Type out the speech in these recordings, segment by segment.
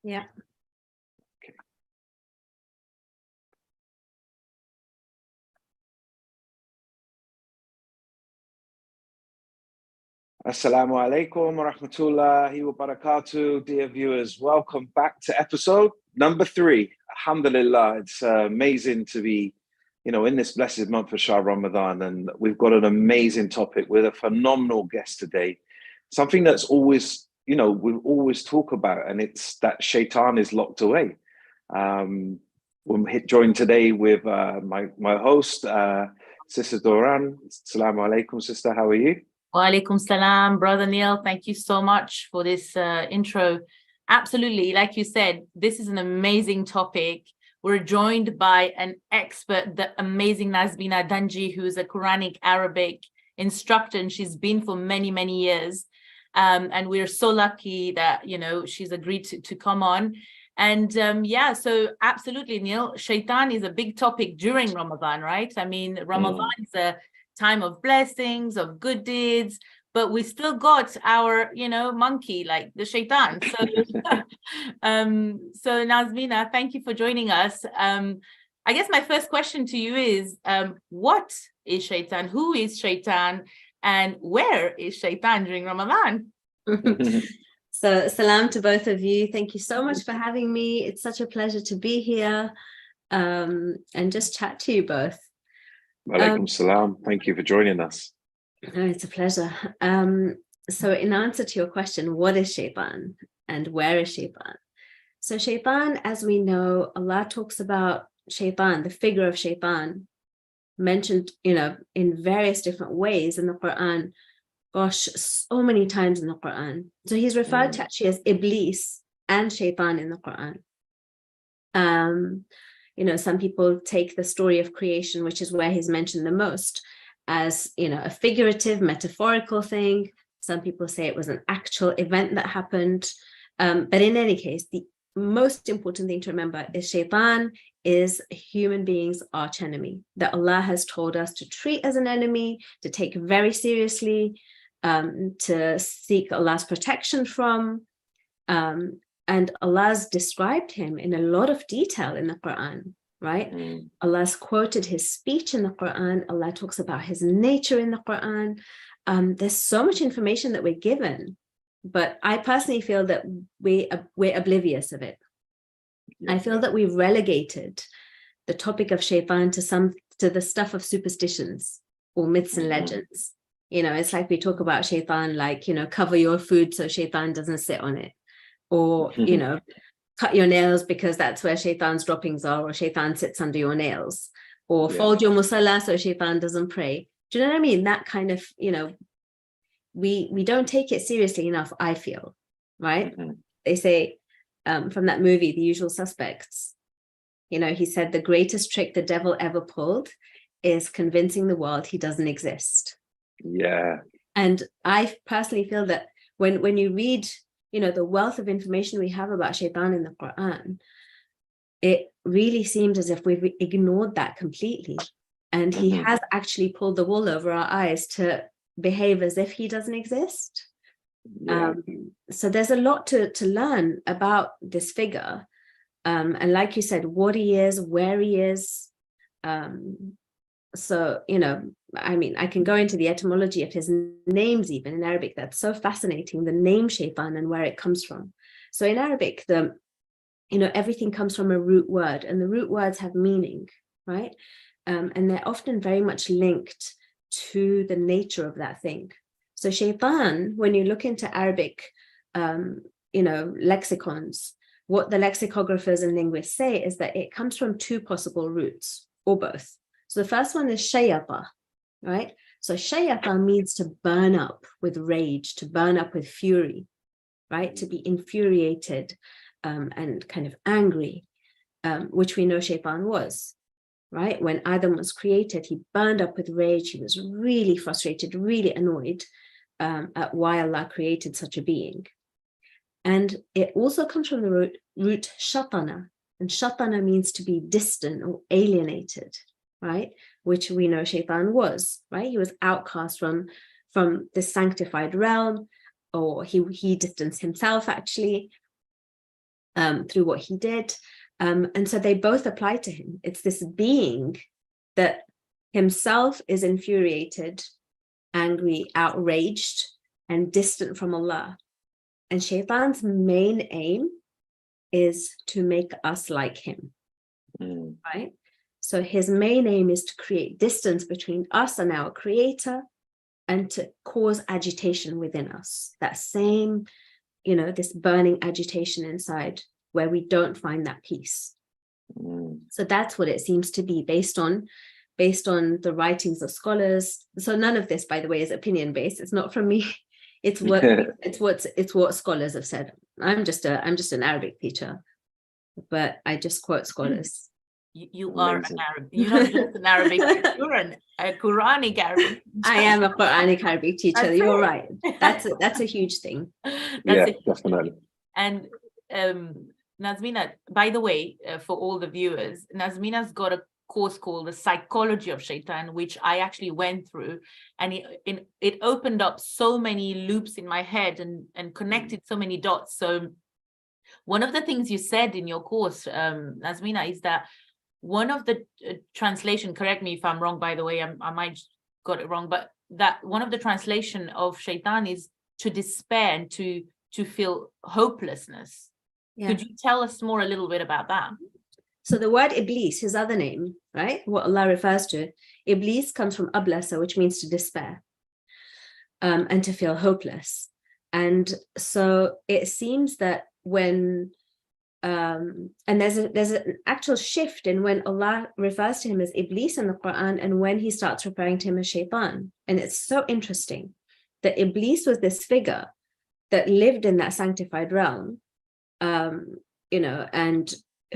Yeah. Assalamu alaikum wa rahmatullahi wa barakatuh, dear viewers. Welcome back to episode number 3. Alhamdulillah, it's amazing to be, in this blessed month of Shah Ramadan, and we've got an amazing topic with a phenomenal guest today. Something that's always, we always talk about, and it's that Shaytan is locked away. We're joined today with my host, Sister Doureine. Assalamu alaikum, sister. How are you? Wa alaikum salam, Brother Neil. Thank you so much for this intro. Absolutely. Like you said, this is an amazing topic. We're joined by an expert, the amazing Nazmina Dhanji, who is a Quranic Arabic instructor, and she's been for many, many years. And we're so lucky that, she's agreed to come on. And so absolutely, Neil, Shaytan is a big topic during Ramadan, right? I mean, Ramadan is a time of blessings, of good deeds, but we still got our, monkey, like the Shaytan. So Nazmina, thank you for joining us. I guess my first question to you is, what is Shaytan? Who is Shaytan? And where is Shaytan during Ramadan? So salam to both of you. Thank you so much for having me. It's such a pleasure to be here and just chat to you both. Walaikum salam. Thank you for joining us. Oh, it's a pleasure. So in answer to your question, what is Shaytan and where is Shaytan? So Shaytan, as we know, Allah talks about Shaytan, the figure of Shaytan, mentioned, in various different ways in the Quran. Gosh, so many times in the Quran. So he's referred to actually as Iblis and Shaytan in the Quran. Some people take the story of creation, which is where he's mentioned the most, as, a figurative, metaphorical thing. Some people say it was an actual event that happened. But in any case, the most important thing to remember is Shaytan is a human being's arch enemy that Allah has told us to treat as an enemy, to take very seriously, to seek Allah's protection from. And Allah's described him in a lot of detail in the Quran, right? Allah's quoted his speech in the Quran. Allah talks about his nature in the Quran. There's so much information that we're given, but I personally feel that we're oblivious of it. I feel that we've relegated the topic of Shaytan to the stuff of superstitions or myths and legends. It's like we talk about Shaytan, like, cover your food so Shaytan doesn't sit on it. Or, cut your nails because that's where Shaytan's droppings are, or Shaytan sits under your nails, or fold your musalla so Shaytan doesn't pray. Do you know what I mean? That kind of, we don't take it seriously enough, I feel, right? They say from that movie, The Usual Suspects, he said the greatest trick the devil ever pulled is convincing the world he doesn't exist. Yeah. And I personally feel that when you read, the wealth of information we have about Shaytan in the Quran, it really seems as if we've ignored that completely. And he has actually pulled the wool over our eyes to behave as if he doesn't exist. Yeah. So there's a lot to learn about this figure. And like you said, what he is, where he is. So, I can go into the etymology of his names even in Arabic. That's so fascinating, the name Shaytan and where it comes from. So in Arabic, everything comes from a root word, and the root words have meaning, right? And they're often very much linked to the nature of that thing. So Shaytan, when you look into Arabic, lexicons, what the lexicographers and linguists say is that it comes from 2 possible roots, or both. So the first one is shayata, right? So shayata means to burn up with rage, to burn up with fury, right? To be infuriated and kind of angry, which we know Shaytan was, right? When Adam was created, he burned up with rage. He was really frustrated, really annoyed at why Allah created such a being. And it also comes from the root shatana, and shatana means to be distant or alienated, right? Which we know Shaytan was, right? He was outcast from this sanctified realm, or he distanced himself actually. through what he did. And so they both apply to him. It's this being that himself is infuriated, angry, outraged, and distant from Allah. And Shaytan's main aim is to make us like him, right? So his main aim is to create distance between us and our creator, and to cause agitation within us. That same, this burning agitation inside where we don't find that peace. So that's what it seems to be based on the writings of scholars. So none of this, by the way, is opinion based. It's not from me. It's what scholars have said. I'm just an Arabic teacher, but I just quote scholars. You are an Arab. You're not just an Arabic. You're a Quranic Arabic teacher. I am a Quranic Arabic teacher. You're right. That's a huge thing. Definitely. And Nazmina, by the way, for all the viewers, Nazmina's got a course called The Psychology of Shaytan, which I actually went through, and it opened up so many loops in my head and connected so many dots. So one of the things you said in your course, Nazmina, is that one of the translation, correct me if I'm wrong, by the way, I might got it wrong, but that one of the translation of Shaytan is to despair and to feel hopelessness. Yeah. Could you tell us more a little bit about that? So the word Iblis, his other name, right? What Allah refers to, Iblis comes from ablasa, which means to despair, and to feel hopeless. And so it seems that when and there's an actual shift in when Allah refers to him as Iblis in the Quran and when he starts referring to him as Shaytan. And it's so interesting that Iblis was this figure that lived in that sanctified realm, and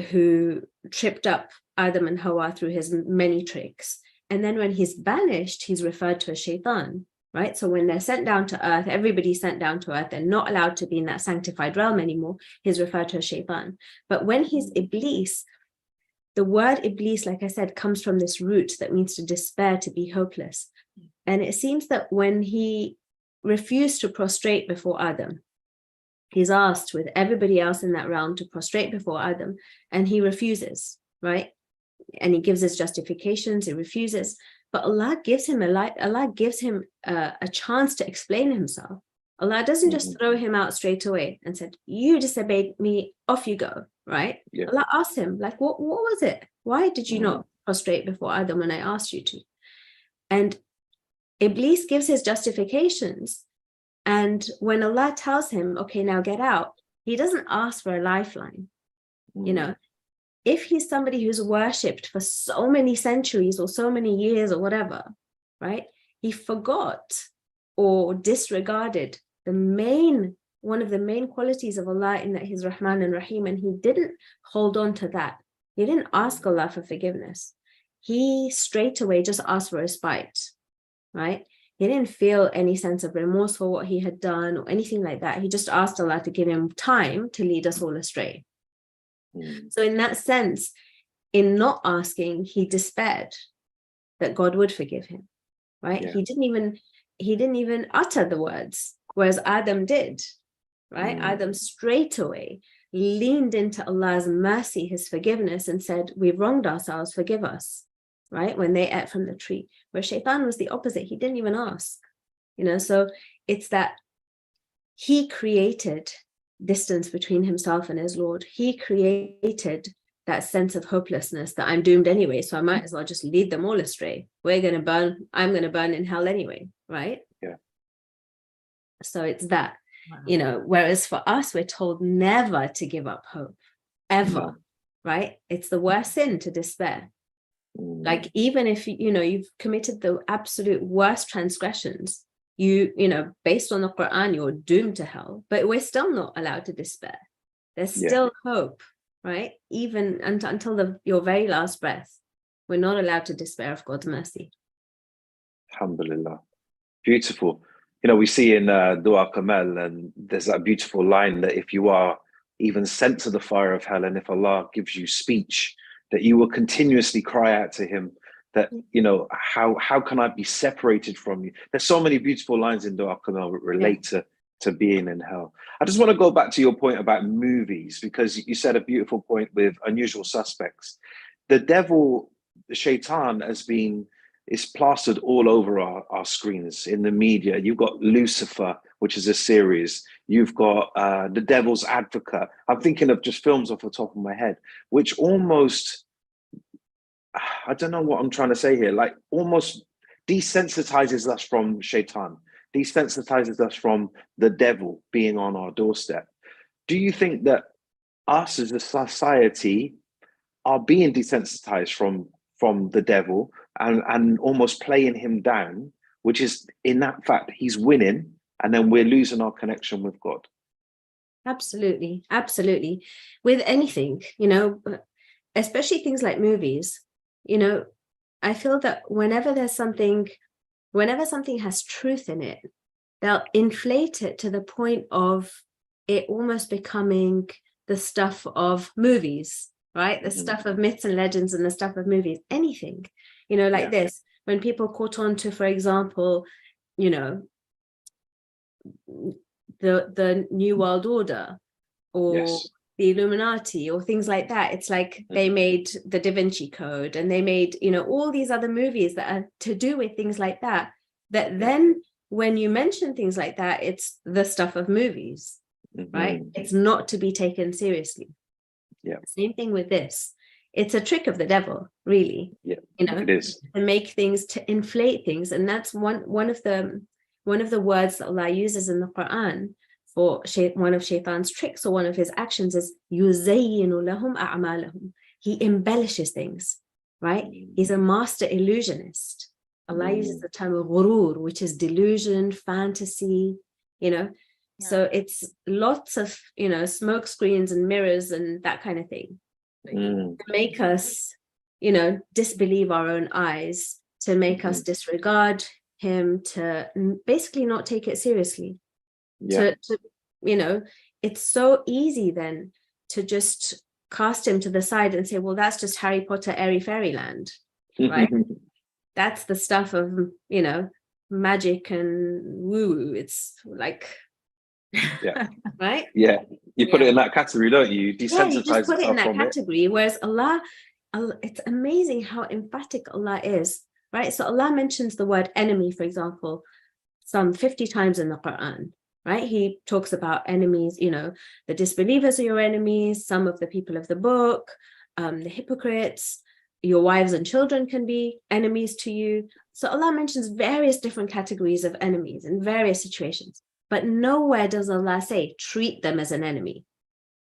who tripped up Adam and Hawa through his many tricks. And then when he's banished, he's referred to as Shaytan, right? So when they're sent down to earth, everybody's sent down to earth, they're not allowed to be in that sanctified realm anymore. He's referred to as Shaytan. But when he's Iblis, the word Iblis, like I said, comes from this root that means to despair, to be hopeless. And it seems that when he refused to prostrate before Adam, he's asked with everybody else in that realm to prostrate before Adam, and he refuses, right? And he gives his justifications, he refuses. But Allah gives him a chance to explain himself. Allah doesn't just throw him out straight away and said, you disobeyed me, off you go, right? Yeah. Allah asked him, like, what was it? Why did you not prostrate before Adam when I asked you to? And Iblis gives his justifications. And when Allah tells him, okay, now get out, he doesn't ask for a lifeline. If he's somebody who's worshipped for so many centuries or so many years or whatever, right? He forgot or disregarded one of the main qualities of Allah in that he's Rahman and Rahim, and he didn't hold on to that. He didn't ask Allah for forgiveness. He straight away just asked for respite, right? He didn't feel any sense of remorse for what he had done or anything like that. He just asked Allah to give him time to lead us all astray. So in that sense, in not asking, he despaired that God would forgive him, right? Yeah. He didn't even utter the words, whereas Adam did, right? Adam straight away leaned into Allah's mercy, his forgiveness, and said, we've wronged ourselves, forgive us, right? When they ate from the tree, where Shaytan was the opposite. He didn't even ask, so it's that he created distance between himself and his Lord. He created that sense of hopelessness that I'm doomed anyway, so I might as well just lead them all astray. I'm going to burn in hell anyway, right? Yeah. So it's that, whereas for us, we're told never to give up hope, ever, right? It's the worst sin to despair. Like, even if, you've committed the absolute worst transgressions, based on the Quran, you're doomed to hell, but we're still not allowed to despair. There's still hope, right? Even until your very last breath, we're not allowed to despair of God's mercy. Alhamdulillah. Beautiful. We see in Dua Kamal, and there's that beautiful line that if you are even sent to the fire of hell, and if Allah gives you speech, that you will continuously cry out to him, that, how can I be separated from you? There's so many beautiful lines in Dua Kamal that relate to to being in hell. I just want to go back to your point about movies, because you said a beautiful point with Unusual Suspects. The devil, the Shaytan, is plastered all over our screens in the media. You've got Lucifer, which is a series. You've got The Devil's Advocate. I'm thinking of just films off the top of my head, which almost, I don't know what I'm trying to say here, like almost desensitizes us from Shaytan, desensitizes us from the devil being on our doorstep. Do you think that us as a society are being desensitized from the devil and almost playing him down, which is in that fact he's winning, and then we're losing our connection with God? Absolutely, absolutely. With anything, especially things like movies, I feel that whenever something has truth in it, they'll inflate it to the point of it almost becoming the stuff of movies, right? The stuff of myths and legends and the stuff of movies, anything, this, when people caught on to, for example, the New World Order or the Illuminati or things like that. It's like they made the Da Vinci Code and they made, all these other movies that are to do with things like that, then when you mention things like that, it's the stuff of movies, right? It's not to be taken seriously. Yeah. Same thing with this. It's a trick of the devil, really. Yeah, it is. To make things, to inflate things. And that's one of the words that Allah uses in the Quran for one of Shaytan's tricks, or one of his actions, is yuzayyinu lahum a'malahum. He embellishes things, right? He's a master illusionist. Allah uses the term ghurur, which is delusion, fantasy, So it's lots of, smoke screens and mirrors and that kind of thing. To make us, disbelieve our own eyes, to make us disregard him, to basically not take it seriously. To it's so easy then to just cast him to the side and say, well, that's just Harry Potter, airy fairyland, right? That's the stuff of, magic and woo. It's like, right? Yeah, you put it in that category, don't you? You desensitize you just put it in that from category. Whereas Allah, it's amazing how emphatic Allah is, right? So Allah mentions the word enemy, for example, some 50 times in the Quran, right? He talks about enemies, the disbelievers are your enemies, some of the people of the book, the hypocrites, your wives and children can be enemies to you. So Allah mentions various different categories of enemies in various situations, but nowhere does Allah say, treat them as an enemy,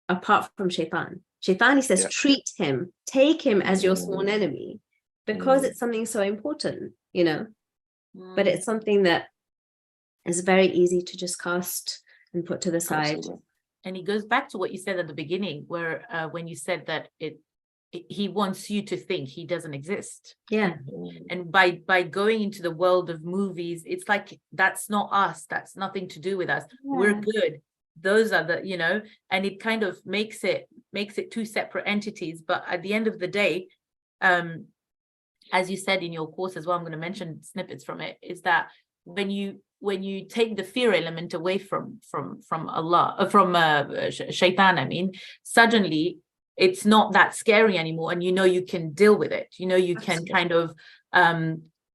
apart from Shaytan. Shaytan, he says, treat him, take him as your sworn enemy, because it's something so important, but it's something that is very easy to just cast and put to the side. Absolutely. And it goes back to what you said at the beginning, where when you said that he wants you to think he doesn't exist. Yeah. And by going into the world of movies, it's like, that's not us. That's nothing to do with us. Yeah. We're good. Those are the, and it kind of makes it two separate entities. But at the end of the day, as you said in your course as well, I'm going to mention snippets from it, is that when you take the fear element away from Allah, from Shaytan, I mean, suddenly it's not that scary anymore, and you can deal with it. You can kind of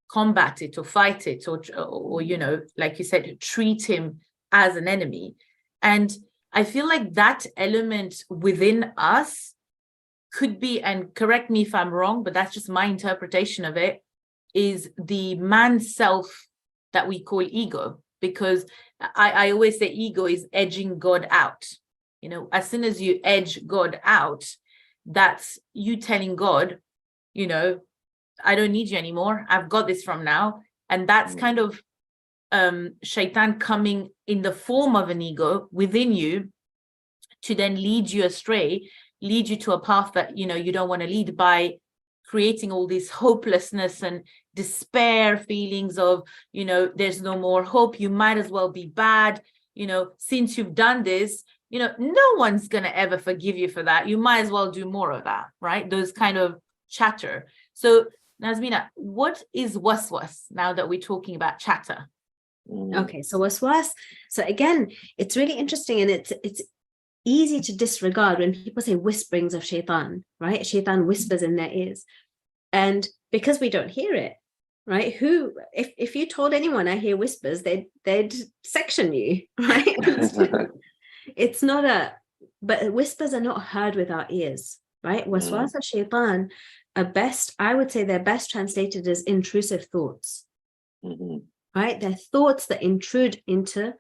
combat it or fight it, or like you said, treat him as an enemy. And I feel like that element within us could be, and correct me if I'm wrong, but that's just my interpretation of it, is the man's self that we call ego. Because I always say ego is edging God out. As soon as you edge God out, that's you telling God, I don't need you anymore. I've got this from now. And that's kind of Shaytan coming in the form of an ego within you to then lead you astray, lead you to a path that, you don't want to lead, by creating all this hopelessness and despair feelings of, there's no more hope. You might as well be bad. Since you've done this, no one's going to ever forgive you for that. You might as well do more of that, right? Those kind of chatter. So, Nazmina, what is waswas now that we're talking about chatter? Okay, so waswas. So again, it's really interesting, and it's easy to disregard when people say whisperings of Shaytan, right? Shaytan whispers in their ears. And because we don't hear it, right? Who, if you told anyone I hear whispers, they'd section you, right? It's not but whispers are not heard with our ears, right? Waswas of Shaytan I would say they're best translated as intrusive thoughts, right? They're thoughts that intrude into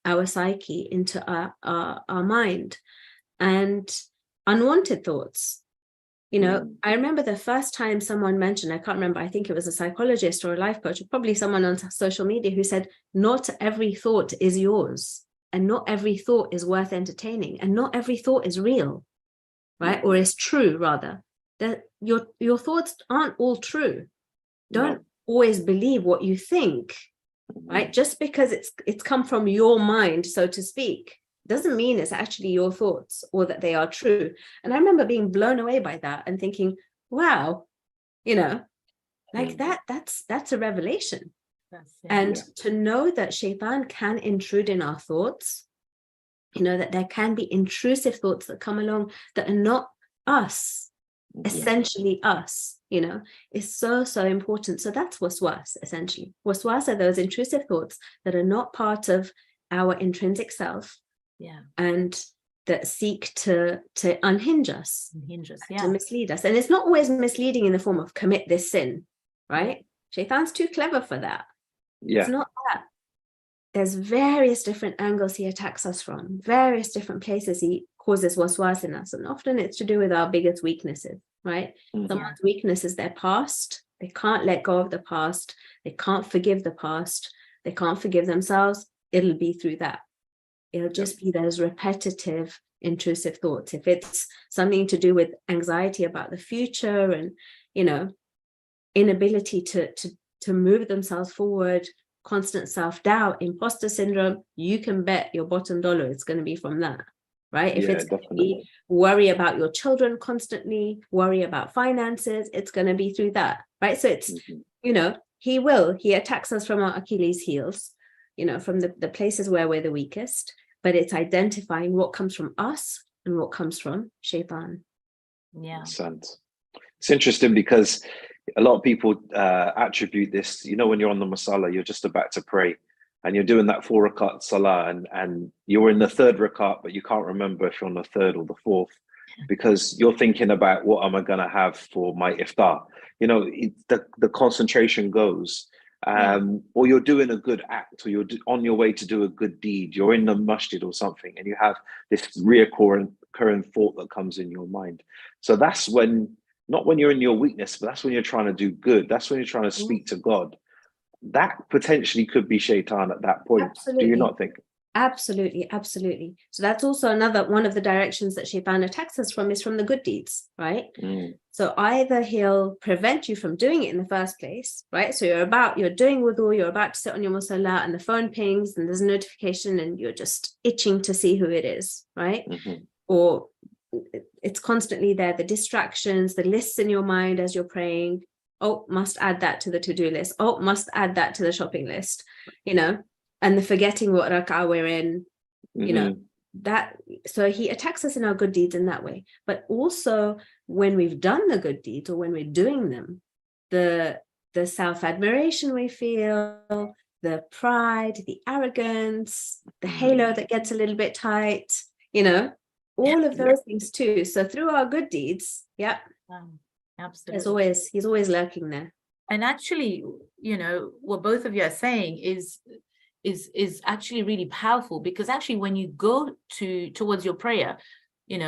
our psyche, into our mind, and unwanted thoughts. I remember the first time someone mentioned, I can't remember, I think it was a psychologist or a life coach, or probably someone on social media, who said, not every thought is yours, and not every thought is worth entertaining, and not every thought is real, right? Or is true, rather. That your thoughts aren't all true. Don't always believe what you think, right? Just because it's come from your mind, so to speak, doesn't mean it's actually your thoughts or that they are true. And I remember being blown away by that and thinking, wow, like that's a revelation. To know that Shaytan can intrude in our thoughts, that there can be intrusive thoughts that come along that are not us, essentially us, is so, so important. So that's waswas, essentially. Waswas are those intrusive thoughts that are not part of our intrinsic self, and that seek to unhinge us, to mislead us. And it's not always misleading in the form of commit this sin, right? Shaytan's too clever for that. It's not that. There's various different angles he attacks us from, various different places he causes waswas in us. And often it's to do with our biggest weaknesses, right? Someone's weakness is their past. They can't let go of the past. They can't forgive the past. They can't forgive themselves. It'll be through that. It'll just be those repetitive, intrusive thoughts. If it's something to do with anxiety about the future and, inability to move themselves forward, constant self-doubt, imposter syndrome, you can bet your bottom dollar it's going to be from that, right? If it's going to be worry about your children constantly, worry about finances, it's going to be through that, right? So it's, he attacks us from our Achilles heels, from the places where we're the weakest, but it's identifying what comes from us and what comes from Shaytan. It's interesting because a lot of people attribute this, when you're on the masala, you're just about to pray and you're doing that 4 rakat salah and you're in the 3rd rakat, but you can't remember if you're on the 3rd or the 4th because you're thinking about what am I going to have for my iftar. The concentration goes. Or you're doing a good act, or you're on your way to do a good deed, you're in the masjid or something, and you have this recurring thought that comes in your mind. So that's not when you're in your weakness, but that's when you're trying to do good. That's when you're trying to speak to God. That potentially could be Shaytan at that point. Absolutely. Do you not think? Absolutely. So that's also another one of the directions that Shaytan attacks us from, is from the good deeds, right? So either he'll prevent you from doing it in the first place, right? So you're doing wudu, you're about to sit on your musalla, and the phone pings and there's a notification and you're just itching to see who it is, right? Or it's constantly there, the distractions, the lists in your mind as you're praying. Oh, must add that to the to-do list. Oh, must add that to the shopping list, and the forgetting what rak'ah we're in, that. So he attacks us in our good deeds in that way. But also when we've done the good deeds, or when we're doing them, the self-admiration we feel, the pride, the arrogance, the halo that gets a little bit tight, all of those things too. So through our good deeds, absolutely, he's always lurking there. And actually, what both of you are saying is actually really powerful, because actually when you go towards your prayer, in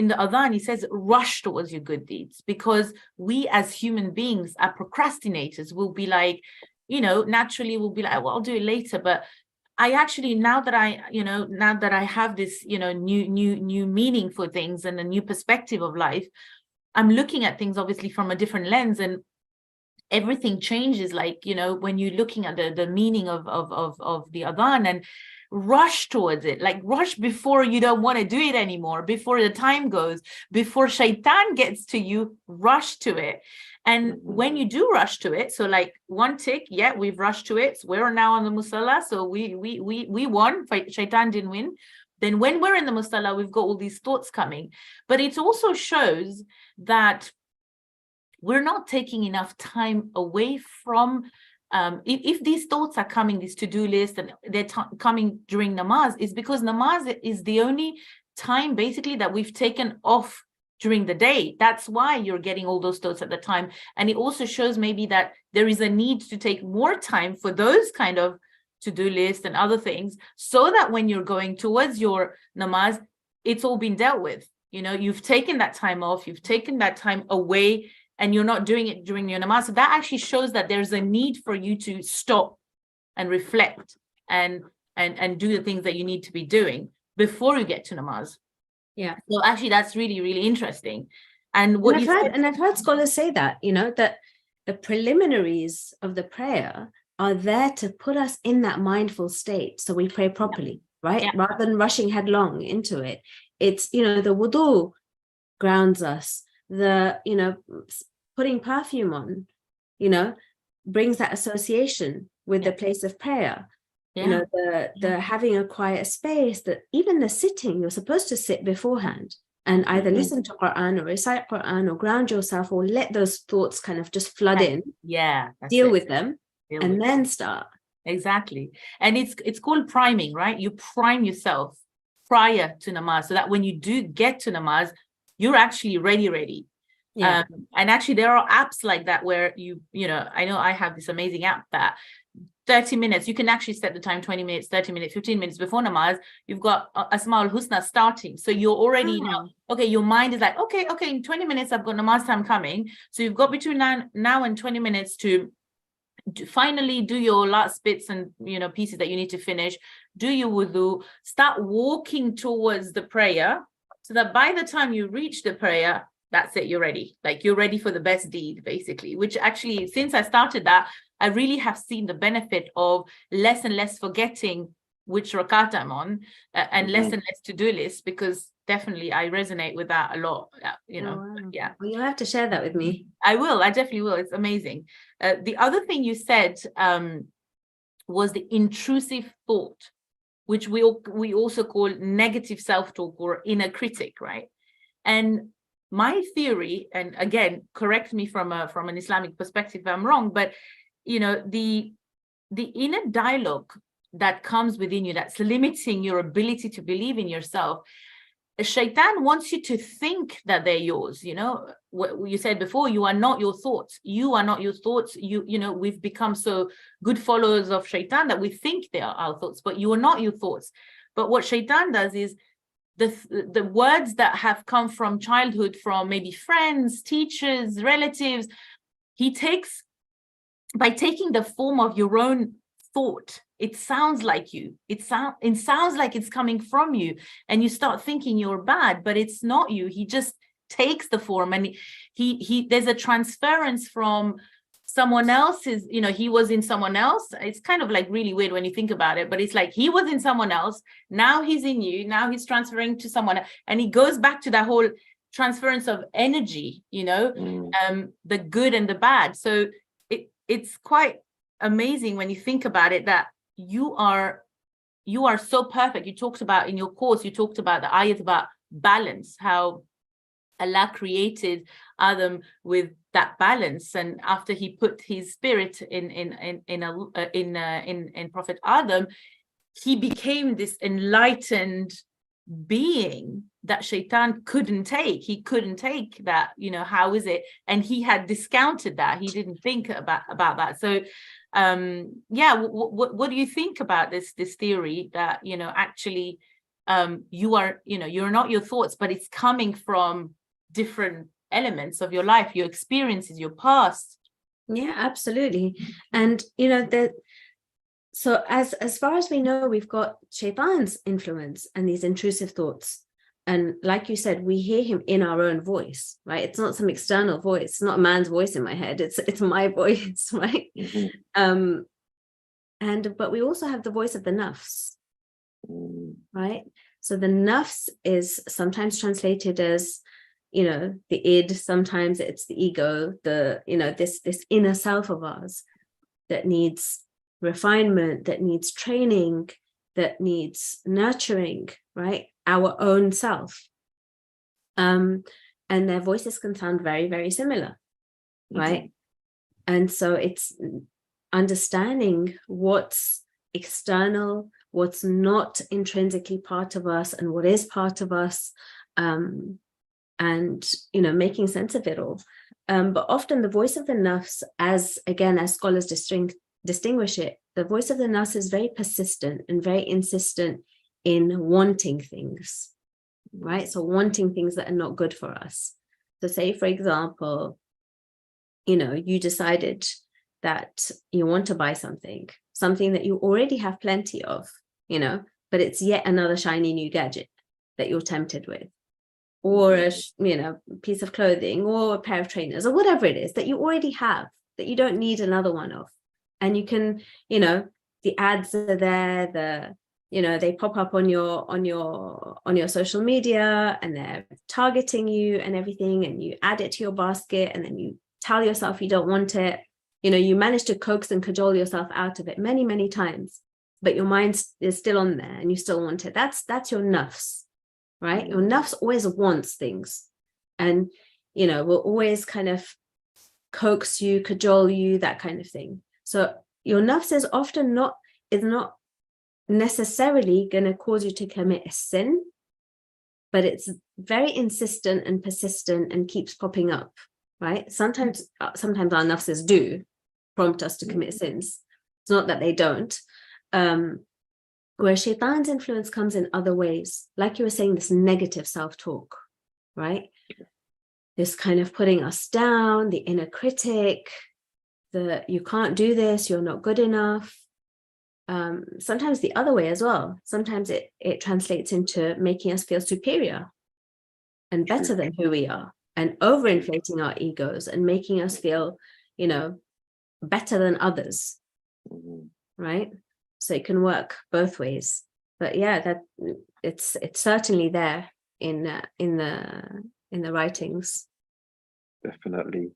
the adhan he says rush towards your good deeds, because we as human beings are procrastinators. We'll be like, naturally we'll be like, well, I'll do it later. But I actually, now that I have this, new meaning for things and a new perspective of life, I'm looking at things obviously from a different lens, and everything changes. Like, when you're looking at the meaning of the adhan, rush towards it, like rush before you don't want to do it anymore, before the time goes, before Shaytan gets to you, rush to it. And when you do rush to it, so like one tick, yeah, we've rushed to it. So we're now on the musalla, so we won. Shaytan didn't win. Then when we're in the musalla, we've got all these thoughts coming. But it also shows that we're not taking enough time away from, if these thoughts are coming, these to-do lists, and they're coming during namaz, is because namaz is the only time basically that we've taken off during the day. That's why you're getting all those thoughts at the time. And it also shows maybe that there is a need to take more time for those kind of to-do lists and other things, so that when you're going towards your namaz, it's all been dealt with. You know, you've taken that time off, you've taken that time away, and you're not doing it during your namaz. So that actually shows that there's a need for you to stop and reflect and do the things that you need to be doing before you get to namaz. Yeah. So actually, that's really, really interesting. And I've heard scholars say that, you know, that the preliminaries of the prayer are there to put us in that mindful state, so we pray properly, right? Yeah. Rather than rushing headlong into it. It's, you know, the wudu grounds us. The, you know, putting perfume on, you know, brings that association with the place of prayer. You know, the having a quiet space, that even the sitting, you're supposed to sit beforehand and either listen to Quran or recite Quran or ground yourself, or let those thoughts kind of just flood in. Yeah. Deal with them and then start. Exactly. And it's called priming, right? You prime yourself prior to namaz, so that when you do get to namaz, you're actually ready. Yeah. And actually there are apps like that where you know, I know I have this amazing app that 30 minutes, you can actually set the time 20 minutes, 30 minutes, 15 minutes before namaz, you've got Asmaul Husna starting. So you're already now, okay, your mind is like, okay, in 20 minutes, I've got namaz time coming. So you've got between now and 20 minutes to finally do your last bits and, you know, pieces that you need to finish, do your wudu, start walking towards the prayer, so that by the time you reach the prayer, that's it, you're ready. Like, you're ready for the best deed, basically, which actually, since I started that, I really have seen the benefit of less and less forgetting which rakat I'm on, and less and less to-do lists, because definitely I resonate with that a lot, you know. Oh, wow. Yeah. Well, you'll have to share that with me. I definitely will. It's amazing. The other thing you said was the intrusive thought, which we also call negative self-talk or inner critic, right? And my theory, and again, correct me from an Islamic perspective if I'm wrong, but you know, the inner dialogue that comes within you, that's limiting your ability to believe in yourself, Shaytan wants you to think that they're yours. You know, what you said before, you are not your thoughts. You are not your thoughts. You know, we've become so good followers of Shaytan that we think they are our thoughts, but you are not your thoughts. But what Shaytan does is the words that have come from childhood, from maybe friends, teachers, relatives, he takes, by taking the form of your own thought, it sounds like you, it sounds like it's coming from you, and you start thinking you're bad, but it's not you. He just takes the form, and he there's a transference from someone else's, you know, he was in someone else. It's kind of like really weird when you think about it, but it's like he was in someone else, now he's in you, now he's transferring to someone else, and he goes back to that whole transference of energy, you know, the good and the bad. So it's quite amazing when you think about it, that you are so perfect. You talked about in your course, you talked about the ayat about balance, how Allah created Adam with that balance, and after he put his spirit in Prophet Adam, he became this enlightened being that Shaytan couldn't take. He couldn't take that, you know, how is it? And he had discounted that. He didn't think about that. So what do you think about this theory that, you know, actually you are, you know, you're not your thoughts, but it's coming from different elements of your life, your experiences, your past? Yeah, absolutely. And you know, so as far as we know, we've got Shaytan's influence and these intrusive thoughts. And like you said, we hear him in our own voice, right? It's not some external voice. It's not a man's voice in my head. It's my voice, right? But we also have the voice of the nafs, right? So the nafs is sometimes translated as, the id, sometimes it's the ego, this inner self of ours that needs refinement, that needs training, that needs nurturing, right? Our own self. And their voices can sound very, very similar, right? And so it's understanding what's external, what's not intrinsically part of us, and what is part of us, and making sense of it all. But often the voice of the nafs, as scholars distinguish it, the voice of the nafs is very persistent and very insistent in wanting things, right? So wanting things that are not good for us. So say, for example, you decided that you want to buy something that you already have plenty of, but it's yet another shiny new gadget that you're tempted with, or a piece of clothing, or a pair of trainers, or whatever it is that you already have, that you don't need another one of. And you can, the ads are there, they pop up on your social media, and they're targeting you and everything, and you add it to your basket, and then you tell yourself you don't want it. You manage to coax and cajole yourself out of it many, many times, but your mind is still on there and you still want it. That's your nafs, right? Your nafs always wants things, and will always kind of coax you, cajole you, that kind of thing. So your nafs is often not necessarily going to cause you to commit a sin, but it's very insistent and persistent and keeps popping up, right? Sometimes our nafses do prompt us to commit sins. It's not that they don't. Where Shaytan's influence comes in other ways, like you were saying, this negative self-talk, right? This kind of putting us down, the inner critic, you can't do this, you're not good enough. Sometimes the other way as well. Sometimes it translates into making us feel superior and better than who we are, and overinflating our egos and making us feel, better than others, right? So it can work both ways. But yeah, that it's certainly there in the writings. Definitely.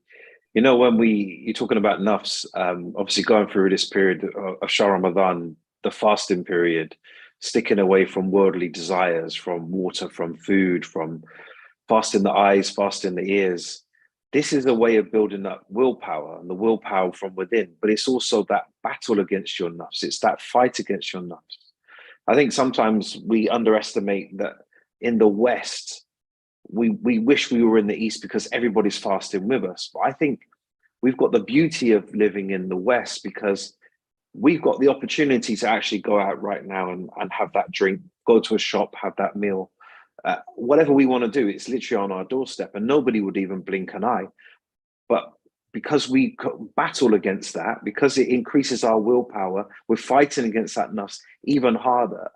When you're talking about nafs, obviously going through this period of Shahr Ramadan, the fasting period, sticking away from worldly desires, from water, from food, from fasting the eyes, fasting the ears. This is a way of building up willpower, and the willpower from within. But it's also that battle against your nafs. It's that fight against your nafs. I think sometimes we underestimate that in the West, we wish we were in the East because everybody's fasting with us. But I think we've got the beauty of living in the West because we've got the opportunity to actually go out right now and have that drink, go to a shop, have that meal. Whatever we want to do, it's literally on our doorstep, and nobody would even blink an eye. But because we battle against that, because it increases our willpower, we're fighting against that nafs even harder.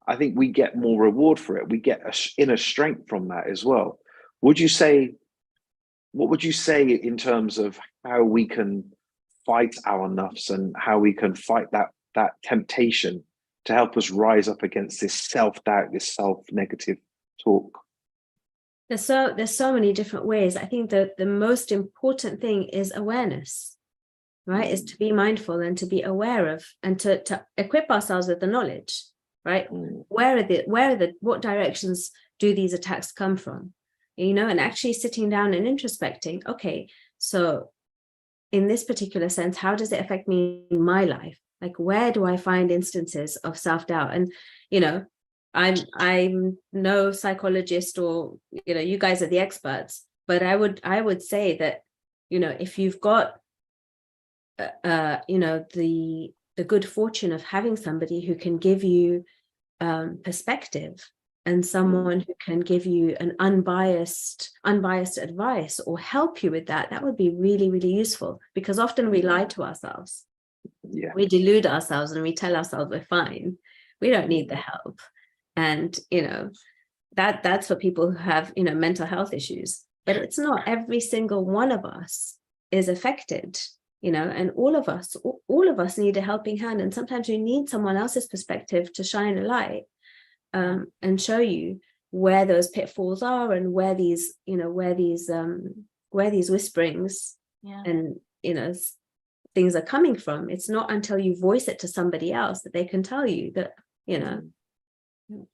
I think we get more reward for it. We get inner strength from that as well. What would you say in terms of how we can fight our nafs and how we can fight that temptation to help us rise up against this self-doubt, this self-negative talk? There's so many different ways. I think that the most important thing is awareness, right? Is to be mindful and to be aware of, and to equip ourselves with the knowledge, right? What directions do these attacks come from? And actually sitting down and introspecting, okay, so in this particular sense, how does it affect me in my life? Like, where do I find instances of self-doubt? And, I'm no psychologist, or, you guys are the experts, but I would say that, if you've got, the good fortune of having somebody who can give you perspective, and someone who can give you an unbiased advice or help you with that would be really, really useful, because often we lie to ourselves. Yeah. We delude ourselves and we tell ourselves we're fine. We don't need the help. And, that's for people who have, mental health issues, but it's not every single one of us is affected, and all of us need a helping hand. And sometimes we need someone else's perspective to shine a light. and show you where those pitfalls are and where these whisperings and things are coming from. It's not until you voice it to somebody else that they can tell you that,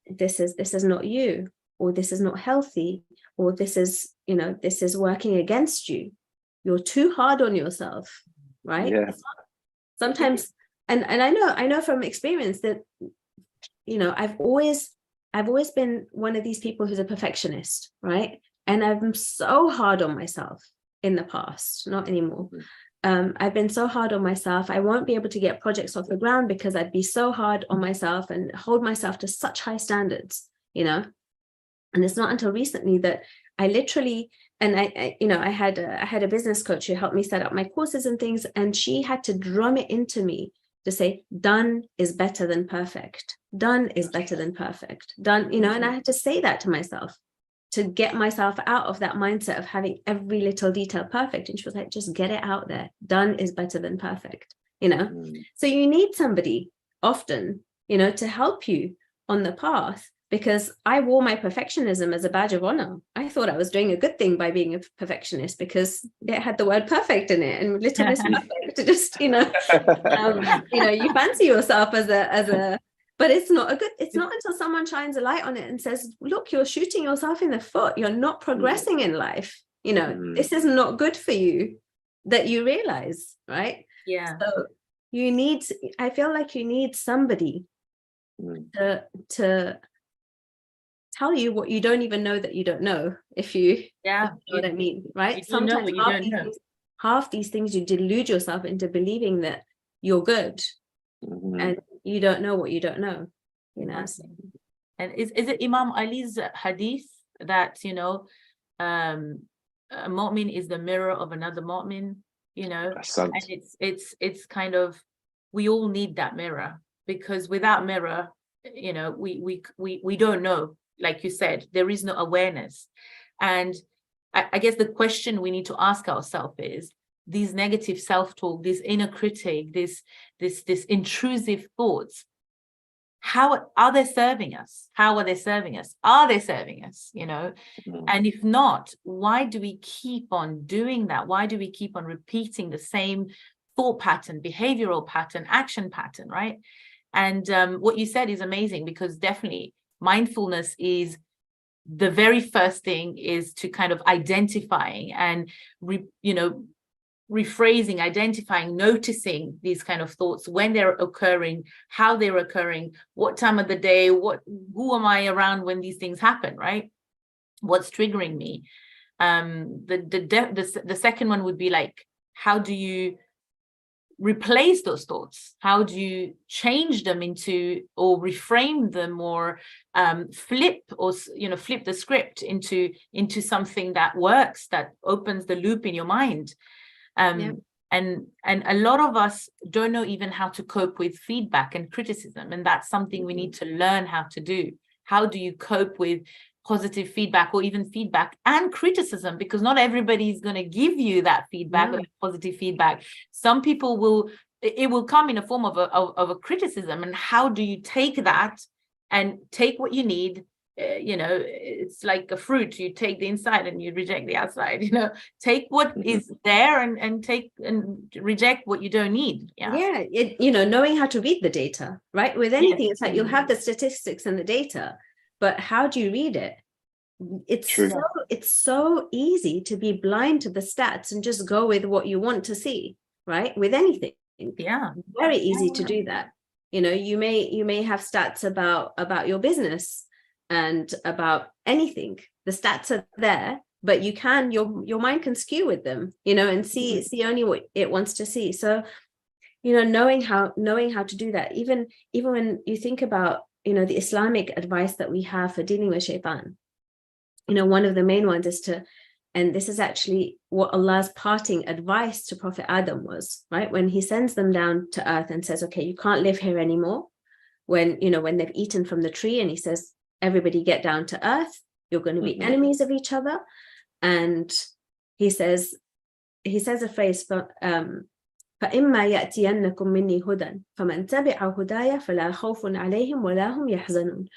this is not you, or this is not healthy, or this is working against you. You're too hard on yourself, right? Yeah. Sometimes, and I know from experience that, I've always been one of these people who's a perfectionist, right? And I'm so hard on myself in the past, not anymore. I've been so hard on myself. I won't be able to get projects off the ground because I'd be so hard on myself and hold myself to such high standards, And it's not until recently that I literally, and I had a business coach who helped me set up my courses and things, and she had to drum it into me to say, done is better than perfect. Done is better than perfect. Done, and I had to say that to myself to get myself out of that mindset of having every little detail perfect. And she was like, just get it out there. Done is better than perfect, So you need somebody often, to help you on the path, because I wore my perfectionism as a badge of honor. I thought I was doing a good thing by being a perfectionist because it had the word perfect in it, and little is perfect. Just, you fancy yourself as a, but it's not until someone shines a light on it and says, look, you're shooting yourself in the foot. You're not progressing in life. This is not good for you, that you realize, right? Yeah. So I feel like you need somebody to tell you what you don't even know that you don't know, if you know what I mean, right? Sometimes half these things you delude yourself into believing that you're good, and you don't know what you don't know, And is it Imam Ali's hadith that a mu'min is the mirror of another mu'min, and it's kind of, we all need that mirror, because without mirror, we don't know. Like you said, there is no awareness. And I guess the question we need to ask ourselves is, these negative self-talk, this inner critic, this intrusive thoughts, how are they serving us? How are they serving us? Are they serving us? And if not, why do we keep on doing that? Why do we keep on repeating the same thought pattern, behavioral pattern, action pattern, right? And what you said is amazing, because definitely mindfulness is the very first thing, is to kind of identifying and rephrasing, identifying, noticing these kind of thoughts when they're occurring, how they're occurring, what time of the day, who am I around when these things happen, right? What's triggering me? The second one would be like, how do you replace those thoughts? How do you change them into, or reframe them, or flip the script into something that works, that opens the loop in your mind? And a lot of us don't know even how to cope with feedback and criticism, and that's something we need to learn how to do. How do you cope with positive feedback, or even feedback and criticism? Because not everybody is going to give you that feedback or positive feedback. Some people it will come in a form of a criticism, and how do you take that and take what you need? It's like a fruit. You take the inside and you reject the outside. Take what is there and take and reject what you don't need. Knowing how to read the data, right? With anything, it's like you'll have the statistics and the data, but how do you read it? It's so easy to be blind to the stats and just go with what you want to see, right? With anything, very easy to do that. You may have stats about your business and about anything. The stats are there, but your mind can skew with them, and see only what it wants to see. So, knowing how to do that, even when you think about, the Islamic advice that we have for dealing with Shaytan, one of the main ones is and this is actually what Allah's parting advice to Prophet Adam was, right? When he sends them down to earth and says, okay, you can't live here anymore. When they've eaten from the tree, and he says, everybody get down to earth. You're going to be enemies of each other. And he says a phrase, فَإِمَّا يَأْتِيَنَّكُم مِّنِّي هُدًى فَمَنْ تَبِعَ هُدَايَ فَلَا خَوْفٌ عَلَيْهِمْ وَلَا هُمْ يَحْزَنُونَ.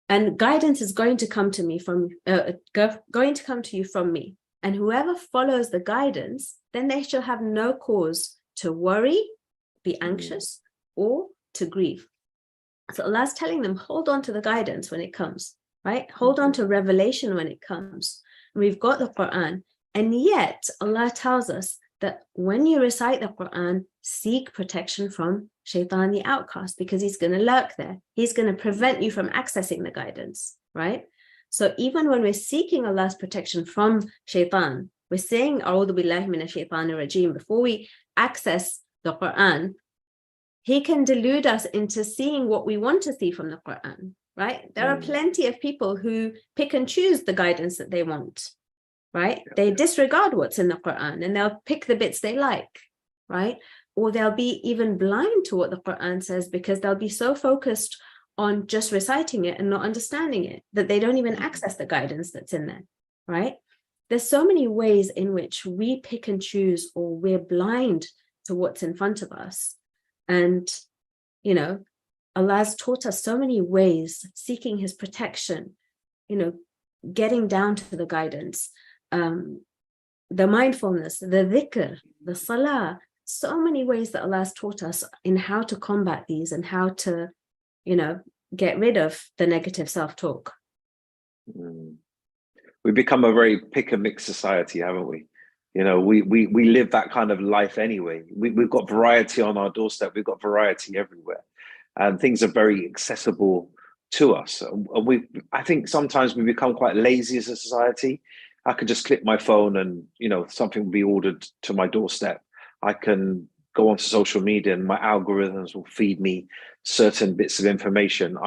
And guidance is going to come to me from going to come to you from me. And whoever follows the guidance, then they shall have no cause to worry, be anxious, or to grieve. So Allah's telling them, hold on to the guidance when it comes, right? Hold on to revelation when it comes. And we've got the Quran. And yet Allah tells us that when you recite the Quran, seek protection from Shaytan, the outcast, because he's going to lurk there. He's going to prevent you from accessing the guidance, right? So even when we're seeking Allah's protection from Shaytan, we're saying, A'udhu billahi minash shaitanir rajim, before we access the Quran, he can delude us into seeing what we want to see from the Quran, right? There are plenty of people who pick and choose the guidance that they want, right? They disregard what's in the Quran and they'll pick the bits they like, right? Or they'll be even blind to what the Quran says because they'll be so focused on just reciting it and not understanding it that they don't even access the guidance that's in there, right? There's so many ways in which we pick and choose, or we're blind to what's in front of us. And, you know, Allah's taught us so many ways, seeking his protection, you know, getting down to the guidance, the mindfulness, the dhikr, the salah, so many ways that Allah has taught us in how to combat these and how to, you know, get rid of the negative self-talk. We've become a very pick and mix society, haven't we? You know, we live that kind of life anyway. We've got variety on our doorstep. We've got variety everywhere, and things are very accessible to us. And I think sometimes we become quite lazy as a society. I could just click my phone and, you know, something will be ordered to my doorstep. I can go onto social media and my algorithms will feed me certain bits of information.